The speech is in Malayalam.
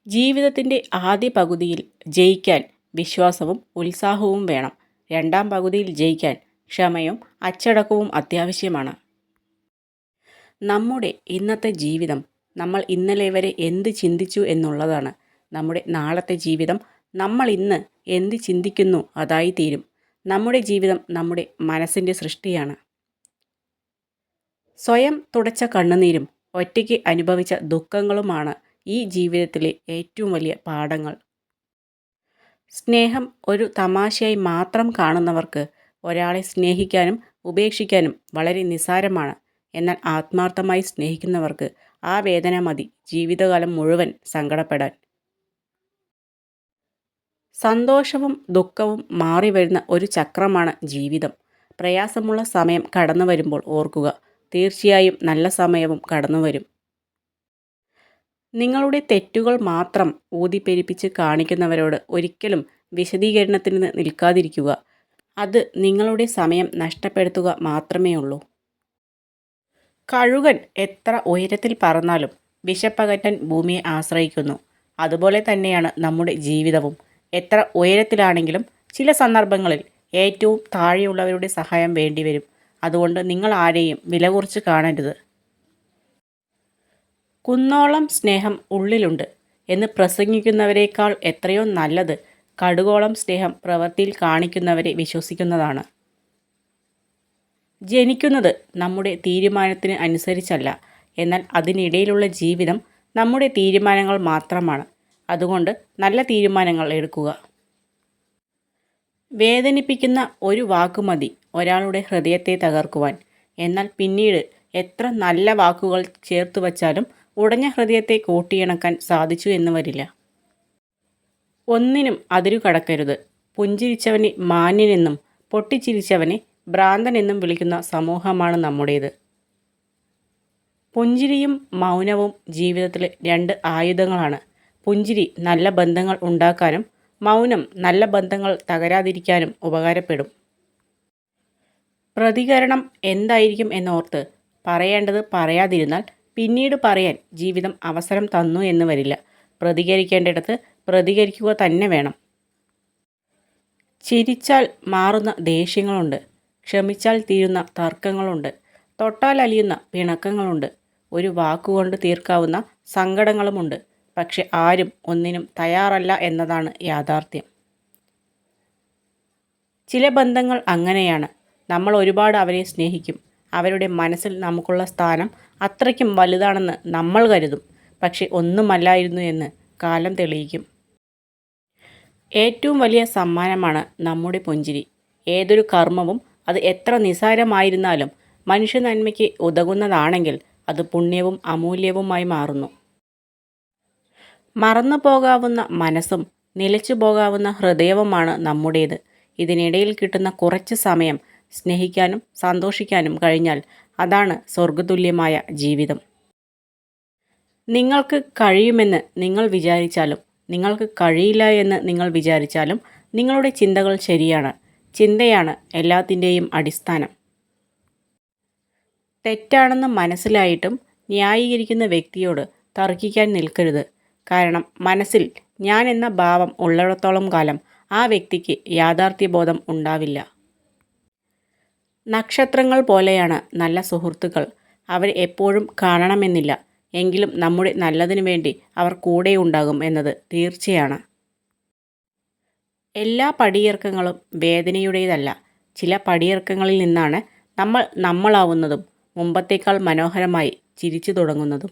ജീവിതത്തിൻ്റെ ആദ്യ പകുതിയിൽ ജയിക്കാൻ വിശ്വാസവും ഉത്സാഹവും വേണം. രണ്ടാം പകുതിയിൽ ജയിക്കാൻ ക്ഷമയും അച്ചടക്കവും അത്യാവശ്യമാണ്. നമ്മുടെ ഇന്നത്തെ ജീവിതം നമ്മൾ ഇന്നലെ വരെ എന്ത് ചിന്തിച്ചു എന്നുള്ളതാണ്. നമ്മുടെ നാളത്തെ ജീവിതം നമ്മൾ ഇന്ന് എന്ത് ചിന്തിക്കുന്നു അതായി തീരും. നമ്മുടെ ജീവിതം നമ്മുടെ മനസ്സിൻ്റെ സൃഷ്ടിയാണ്. സ്വയം തുടച്ച കണ്ണുനീരും ഒറ്റയ്ക്ക് അനുഭവിച്ച ദുഃഖങ്ങളുമാണ് ഈ ജീവിതത്തിലെ ഏറ്റവും വലിയ പാഠങ്ങൾ. സ്നേഹം ഒരു തമാശയായി മാത്രം കാണുന്നവർക്ക് ഒരാളെ സ്നേഹിക്കാനും ഉപേക്ഷിക്കാനും വളരെ നിസ്സാരമാണ്. എന്നാൽ ആത്മാർത്ഥമായി സ്നേഹിക്കുന്നവർക്ക് ആ വേദന മതി ജീവിതകാലം മുഴുവൻ സങ്കടപ്പെടാൻ. സന്തോഷവും ദുഃഖവും മാറി വരുന്ന ഒരു ചക്രമാണ് ജീവിതം. പ്രയാസമുള്ള സമയം കടന്നു വരുമ്പോൾ ഓർക്കുക, തീർച്ചയായും നല്ല സമയവും കടന്നു വരും. നിങ്ങളുടെ തെറ്റുകൾ മാത്രം ഊതിപ്പെരുപ്പിച്ച് കാണിക്കുന്നവരോട് ഒരിക്കലും വിശദീകരണത്തിന് നിൽക്കാതിരിക്കുക. അത് നിങ്ങളുടെ സമയം നഷ്ടപ്പെടുത്തുക മാത്രമേ ഉള്ളൂ. കഴുകൻ എത്ര ഉയരത്തിൽ പറന്നാലും വിശപ്പകറ്റാൻ ഭൂമിയെ ആശ്രയിക്കുന്നു. അതുപോലെ തന്നെയാണ് നമ്മുടെ ജീവിതവും. എത്ര ഉയരത്തിലാണെങ്കിലും ചില സന്ദർഭങ്ങളിൽ ഏറ്റവും താഴെയുള്ളവരുടെ സഹായം വേണ്ടിവരും. അതുകൊണ്ട് നിങ്ങൾ ആരെയും വില കുറച്ച് കാണരുത്. കുന്നോളം സ്നേഹം ഉള്ളിലുണ്ട് എന്ന് പ്രസംഗിക്കുന്നവരേക്കാൾ എത്രയോ നല്ലത് കടുകോളം സ്നേഹം പ്രവൃത്തിയിൽ കാണിക്കുന്നവരെ വിശ്വസിക്കുന്നതാണ്. ജനിക്കുന്നത് നമ്മുടെ തീരുമാനത്തിന് അനുസരിച്ചല്ല, എന്നാൽ അതിനിടയിലുള്ള ജീവിതം നമ്മുടെ തീരുമാനങ്ങൾ മാത്രമാണ്. അതുകൊണ്ട് നല്ല തീരുമാനങ്ങൾ എടുക്കുക. വേദനിപ്പിക്കുന്ന ഒരു വാക്കുമതി ഒരാളുടെ ഹൃദയത്തെ തകർക്കുവാൻ. എന്നാൽ പിന്നീട് എത്ര നല്ല വാക്കുകൾ ചേർത്ത് വച്ചാലും ഉടഞ്ഞ ഹൃദയത്തെ കൂട്ടിയിണക്കാൻ സാധിച്ചു എന്ന് വരില്ല. ഒന്നിനും അതിരു കടക്കരുത്. പുഞ്ചിരിച്ചവനെ മാന്യനെന്നും പൊട്ടിച്ചിരിച്ചവനെ ഭ്രാന്തനെന്നും വിളിക്കുന്ന സമൂഹമാണ് നമ്മുടേത്. പുഞ്ചിരിയും മൗനവും ജീവിതത്തിലെ രണ്ട് ആയുധങ്ങളാണ്. പുഞ്ചിരി നല്ല ബന്ധങ്ങൾ ഉണ്ടാക്കാനും മൗനം നല്ല ബന്ധങ്ങൾ തകരാതിരിക്കാനും ഉപകാരപ്പെടും. പ്രതികരണം എന്തായിരിക്കും എന്നോർത്ത് പറയേണ്ടത് പറയാതിരുന്നാൽ പിന്നീട് പറയാൻ ജീവിതം അവസരം തന്നു എന്ന് വരില്ല. പ്രതികരിക്കേണ്ടിടത്ത് പ്രതികരിക്കുക തന്നെ വേണം. ചിരിച്ചാൽ മാറുന്ന ദേഷ്യങ്ങളുണ്ട്, ക്ഷമിച്ചാൽ തീരുന്ന തർക്കങ്ങളുണ്ട്, തൊട്ടാൽ അലിയുന്ന പിണക്കങ്ങളുണ്ട്, ഒരു വാക്കുകൊണ്ട് തീർക്കാവുന്ന സങ്കടങ്ങളുമുണ്ട്. പക്ഷെ ആരും ഒന്നിനും തയ്യാറല്ല എന്നതാണ് യാഥാർത്ഥ്യം. ചില ബന്ധങ്ങൾ അങ്ങനെയാണ്. നമ്മൾ ഒരുപാട് അവരെ സ്നേഹിക്കും. അവരുടെ മനസ്സിൽ നമുക്കുള്ള സ്ഥാനം അത്രയ്ക്കും വലുതാണെന്ന് നമ്മൾ കരുതും. പക്ഷെ ഒന്നുമല്ലായിരുന്നു എന്ന് കാലം തെളിയിക്കും. ഏറ്റവും വലിയ സമ്മാനമാണ് നമ്മുടെ പുഞ്ചിരി. ഏതൊരു കർമ്മവും അത് എത്ര നിസ്സാരമായിരുന്നാലും മനുഷ്യ നന്മയ്ക്ക് ഉതകുന്നതാണെങ്കിൽ അത് പുണ്യവും അമൂല്യവുമായി മാറുന്നു. മറന്നു പോകാവുന്ന മനസ്സും നിലച്ചു പോകാവുന്ന ഹൃദയവുമാണ് നമ്മുടേത്. ഇതിനിടയിൽ കിട്ടുന്ന കുറച്ച് സമയം സ്നേഹിക്കാനും സന്തോഷിക്കാനും കഴിഞ്ഞാൽ അതാണ് സ്വർഗതുല്യമായ ജീവിതം. നിങ്ങൾക്ക് കഴിയുമെന്ന് നിങ്ങൾ വിചാരിച്ചാലും നിങ്ങൾക്ക് കഴിയില്ല എന്ന് നിങ്ങൾ വിചാരിച്ചാലും നിങ്ങളുടെ ചിന്തകൾ ശരിയാണ്. ചിന്തയാണ് എല്ലാത്തിൻ്റെയും അടിസ്ഥാനം. തെറ്റാണെന്ന് മനസ്സിലായിട്ടും ന്യായീകരിക്കുന്ന വ്യക്തിയോട് തർക്കിക്കാൻ നിൽക്കരുത്. കാരണം മനസ്സിൽ ഞാൻ എന്ന ഭാവം ഉള്ളിടത്തോളം കാലം ആ വ്യക്തിക്ക് യാഥാർത്ഥ്യബോധം ഉണ്ടാവില്ല. നക്ഷത്രങ്ങൾ പോലെയാണ് നല്ല സുഹൃത്തുക്കൾ. അവരെ എപ്പോഴും കാണണമെന്നില്ല, എങ്കിലും നമ്മുടെ നല്ലതിനു വേണ്ടി അവർ കൂടെ ഉണ്ടാകും എന്നത് തീർച്ചയാണ്. എല്ലാ പടിയിറക്കങ്ങളും വേദനയുടേതല്ല. ചില പടിയിറക്കങ്ങളിൽ നിന്നാണ് നമ്മൾ നമ്മളാവുന്നതും മുമ്പത്തേക്കാൾ മനോഹരമായി ചിരിച്ചു തുടങ്ങുന്നതും.